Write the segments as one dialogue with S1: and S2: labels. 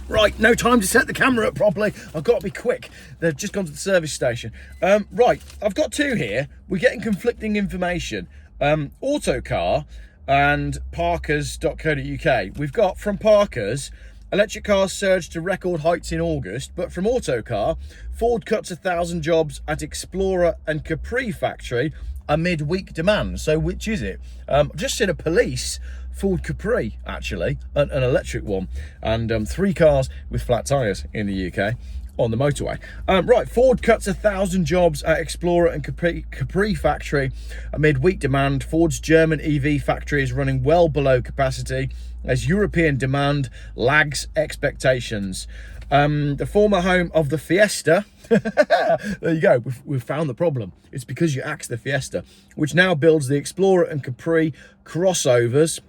S1: Right, no time to set the camera up properly. I've got to be quick. They've just gone to the service station. Right, I've got two here. We're getting conflicting information. Autocar and Parkers.co.uk. We've got from Parkers, electric cars surged to record heights in August, but from Autocar, Ford cuts 1,000 jobs at Explorer and Capri factory amid weak demand. So which is it? I've just seen a police Ford Capri, actually, an electric one, and 3 cars with flat tyres in the UK on the motorway. Right, Ford cuts 1,000 jobs at Explorer and Capri factory amid weak demand. Ford's German EV factory is running well below capacity as European demand lags expectations. The former home of the Fiesta, there you go, we've found the problem. It's because you axed the Fiesta, which now builds the Explorer and Capri crossovers.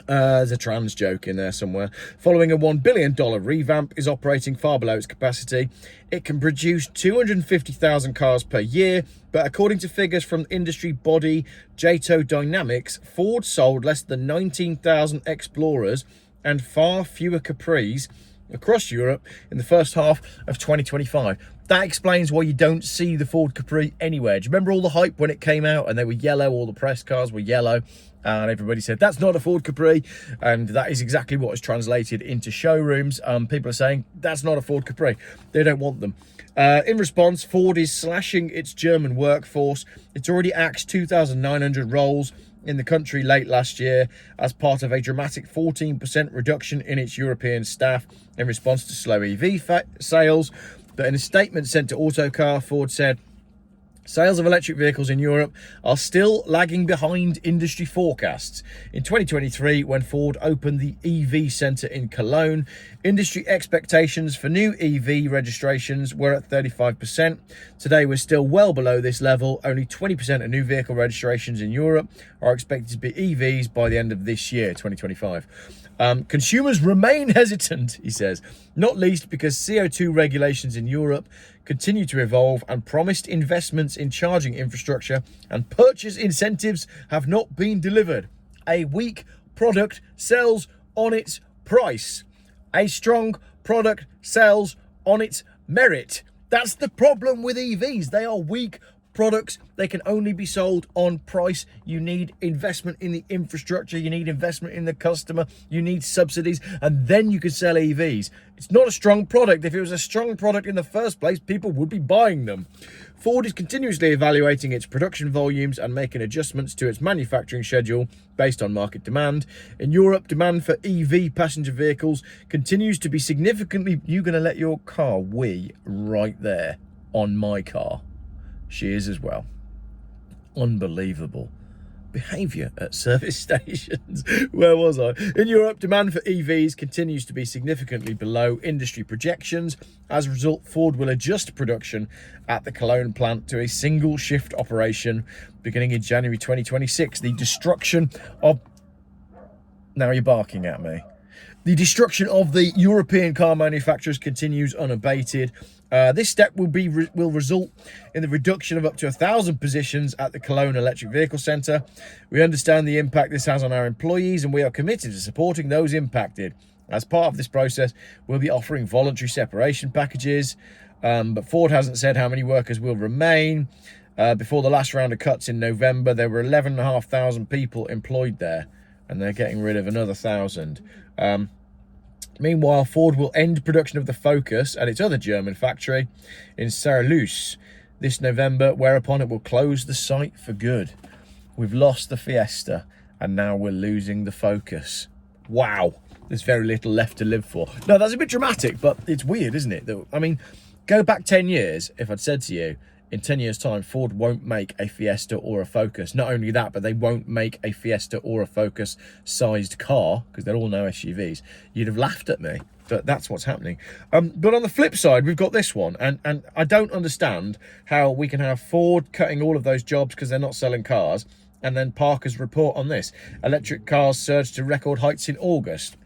S1: There's a trans joke in there somewhere. Following a $1 billion revamp, is operating far below its capacity. It can produce 250,000 cars per year, but according to figures from industry body JATO Dynamics, Ford sold less than 19,000 Explorers and far fewer Capris across Europe in the first half of 2025. That explains why you don't see the Ford Capri anywhere. Do you remember all the hype when it came out and they were yellow, all the press cars were yellow, and everybody said, that's not a Ford Capri, and that is exactly what is translated into showrooms. People are saying, that's not a Ford Capri. They don't want them. In response, Ford is slashing its German workforce. It's already axed 2,900 roles in the country late last year as part of a dramatic 14% reduction in its European staff in response to slow EV sales. But in a statement sent to Autocar, Ford said, sales of electric vehicles in Europe are still lagging behind industry forecasts. In 2023, when Ford opened the EV Centre in Cologne, industry expectations for new EV registrations were at 35%. Today, we're still well below this level. Only 20% of new vehicle registrations in Europe are expected to be EVs by the end of this year, 2025. Consumers remain hesitant, he says, not least because CO2 regulations in Europe continue to evolve and promised investments in charging infrastructure and purchase incentives have not been delivered. A weak product sells on its price. A strong product sells on its merit. That's the problem with EVs. They are weak products. They can only be sold on price. You need investment in the infrastructure. You need investment in the customer. You need subsidies, and then you can sell EVs. It's not a strong product. If it was a strong product in the first place, people would be buying them. Ford is continuously evaluating its production volumes and making adjustments to its manufacturing schedule based on market demand. In Europe, demand for EV passenger vehicles continues to be significantly... You're going to let your car wee right there on my car. She is as well. Unbelievable behaviour at service stations. Where was I? In Europe, demand for EVs continues to be significantly below industry projections. As a result, Ford will adjust production at the Cologne plant to a single shift operation beginning in January 2026. The destruction of... Now you're barking at me. The destruction of the European car manufacturers continues unabated. This step will result in the reduction of up to 1,000 positions at the Cologne Electric Vehicle Centre. We understand the impact this has on our employees, and we are committed to supporting those impacted. As part of this process, we'll be offering voluntary separation packages, but Ford hasn't said how many workers will remain. Before the last round of cuts in November, there were 11,500 people employed there, and they're getting rid of another 1,000. Meanwhile, Ford will end production of the Focus at its other German factory in Saarlouis this November, whereupon it will close the site for good. We've lost the Fiesta, and now we're losing the Focus. Wow, there's very little left to live for. No, that's a bit dramatic, but it's weird, isn't it? I mean, go back 10 years, if I'd said to you, in 10 years' time, Ford won't make a Fiesta or a Focus. Not only that, but they won't make a Fiesta or a Focus-sized car, because they're all now SUVs. You'd have laughed at me, but that's what's happening. But on the flip side, we've got this one, and I don't understand how we can have Ford cutting all of those jobs because they're not selling cars, and then Parker's report on this. Electric cars surged to record heights in August.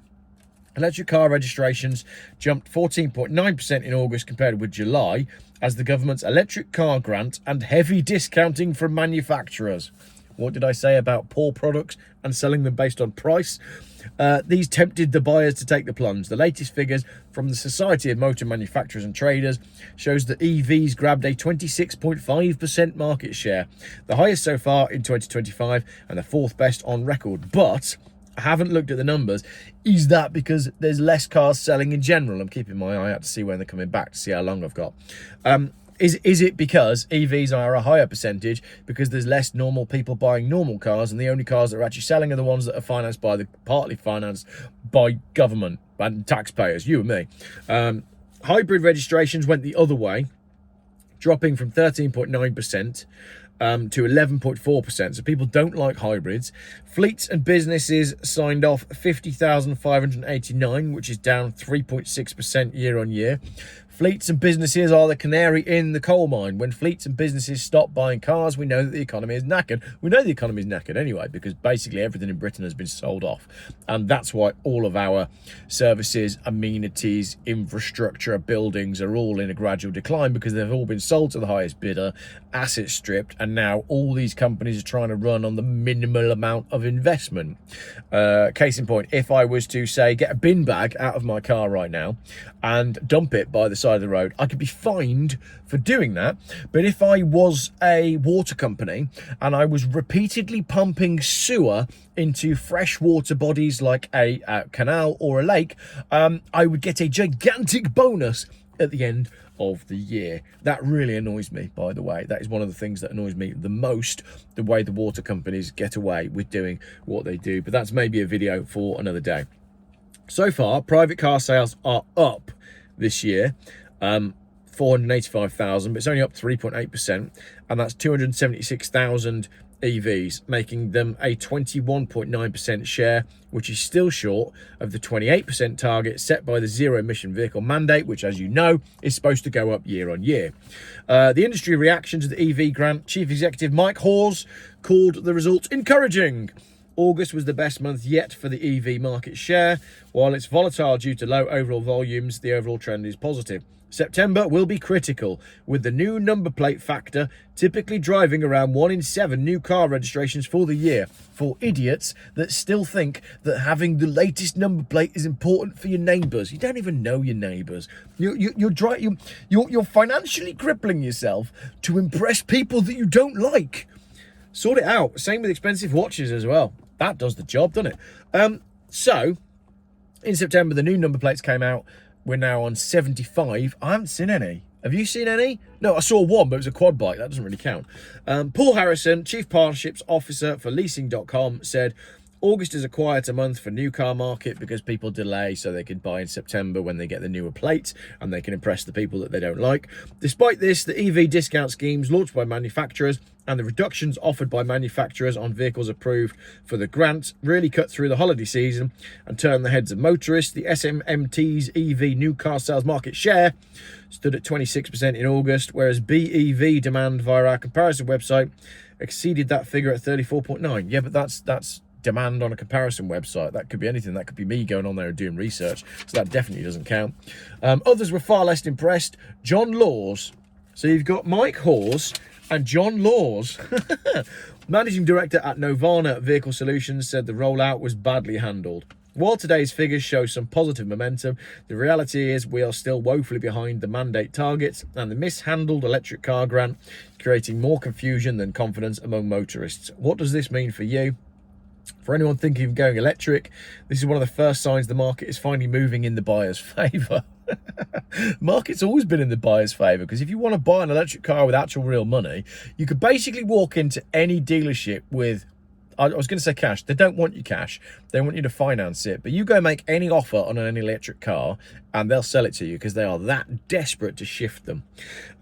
S1: Electric car registrations jumped 14.9% in August compared with July, as the government's electric car grant and heavy discounting from manufacturers. What did I say about poor products and selling them based on price? These tempted the buyers to take the plunge. The latest figures from the Society of Motor Manufacturers and Traders shows that EVs grabbed a 26.5% market share, the highest so far in 2025 and the fourth best on record. But I haven't looked at the numbers. Is that because there's less cars selling in general? I'm keeping my eye out to see when they're coming back, to see how long I've got. Is it because EVs are a higher percentage because there's less normal people buying normal cars, and the only cars that are actually selling are the ones that are partly financed by government and taxpayers, you and me. Hybrid registrations went the other way, dropping from 13.9% to 11.4%. So people don't like hybrids. Fleets and businesses signed off 50,589, which is down 3.6% year on year. Fleets and businesses are the canary in the coal mine. When fleets and businesses stop buying cars, we know that the economy is knackered. We know the economy is knackered anyway, because basically everything in Britain has been sold off. And that's why all of our services, amenities, infrastructure, buildings are all in a gradual decline, because they've all been sold to the highest bidder, assets stripped, and now all these companies are trying to run on the minimal amount of investment. Case in point, if I was to, say, get a bin bag out of my car right now and dump it by the side of the road, I could be fined for doing that. But if I was a water company and I was repeatedly pumping sewer into freshwater bodies like a canal or a lake, I would get a gigantic bonus at the end of the year. That really annoys me, by the way. That is one of the things that annoys me the most, the way the water companies get away with doing what they do. But that's maybe a video for another day. So far, private car sales are up this year, 485,000, but it's only up 3.8%, and that's 276,000 EVs, making them a 21.9% share, which is still short of the 28% target set by the zero emission vehicle mandate, which, as you know, is supposed to go up year on year. The industry reaction to the EV grant, Chief Executive Mike Hawes called the results encouraging. August was the best month yet for the EV market share. While it's volatile due to low overall volumes, the overall trend is positive. September will be critical, with the new number plate factor typically driving around 1 in 7 new car registrations for the year. For idiots that still think that having the latest number plate is important for your neighbours. You don't even know your neighbours. You're financially crippling yourself to impress people that you don't like. Sort it out. Same with expensive watches as well. That does the job, doesn't it? So, in September, the new number plates came out. We're now on 75. I haven't seen any. Have you seen any? No, I saw one, but it was a quad bike. That doesn't really count. Paul Harrison, Chief Partnerships Officer for Leasing.com, said, August is a quieter month for new car market because people delay so they can buy in September when they get the newer plates and they can impress the people that they don't like. Despite this, the EV discount schemes launched by manufacturers and the reductions offered by manufacturers on vehicles approved for the grant really cut through the holiday season and turned the heads of motorists. The SMMT's EV new car sales market share stood at 26% in August, whereas BEV demand via our comparison website exceeded that figure at 34.9. Yeah, but that's demand on a comparison website. That could be anything. That could be me going on there and doing research. So that definitely doesn't count. Others were far less impressed. John Laws. So you've got Mike Hawes and John Laws. Managing Director at Novana Vehicle Solutions said the rollout was badly handled. While today's figures show some positive momentum, the reality is we are still woefully behind the mandate targets and the mishandled electric car grant, creating more confusion than confidence among motorists. What does this mean for you? For anyone thinking of going electric, this is one of the first signs the market is finally moving in the buyer's favour. Market's always been in the buyer's favour, because if you want to buy an electric car with actual real money, you could basically walk into any dealership with, I was going to say cash. They don't want you cash. They want you to finance it. But you go make any offer on an electric car and they'll sell it to you because they are that desperate to shift them.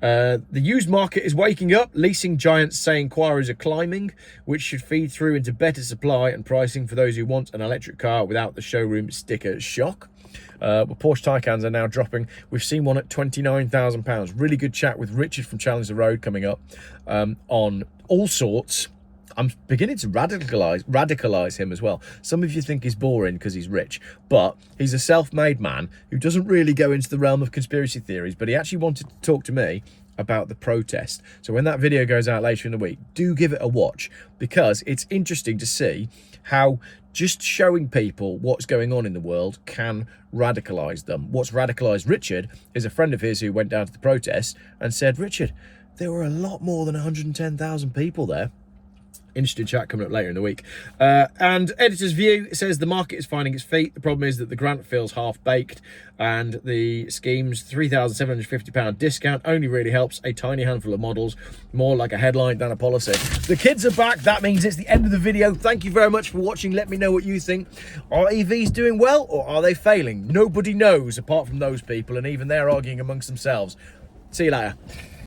S1: The used market is waking up. Leasing giants say inquiries are climbing, which should feed through into better supply and pricing for those who want an electric car without the showroom sticker shock. Porsche Taycans are now dropping. We've seen one at £29,000. Really good chat with Richard from Challenge the Road coming up on all sorts. I'm beginning to radicalize him as well. Some of you think he's boring because he's rich, but he's a self-made man who doesn't really go into the realm of conspiracy theories, but he actually wanted to talk to me about the protest. So when that video goes out later in the week, do give it a watch, because it's interesting to see how just showing people what's going on in the world can radicalise them. What's radicalised Richard is a friend of his who went down to the protest and said, Richard, there were a lot more than 110,000 people there. Interesting chat coming up later in the week. And Editor's View says the market is finding its feet. The problem is that the grant feels half-baked, and the scheme's £3,750 discount only really helps a tiny handful of models, more like a headline than a policy. The kids are back. That means it's the end of the video. Thank you very much for watching. Let me know what you think. Are EVs doing well, or are they failing? Nobody knows apart from those people, and even they're arguing amongst themselves. See you later.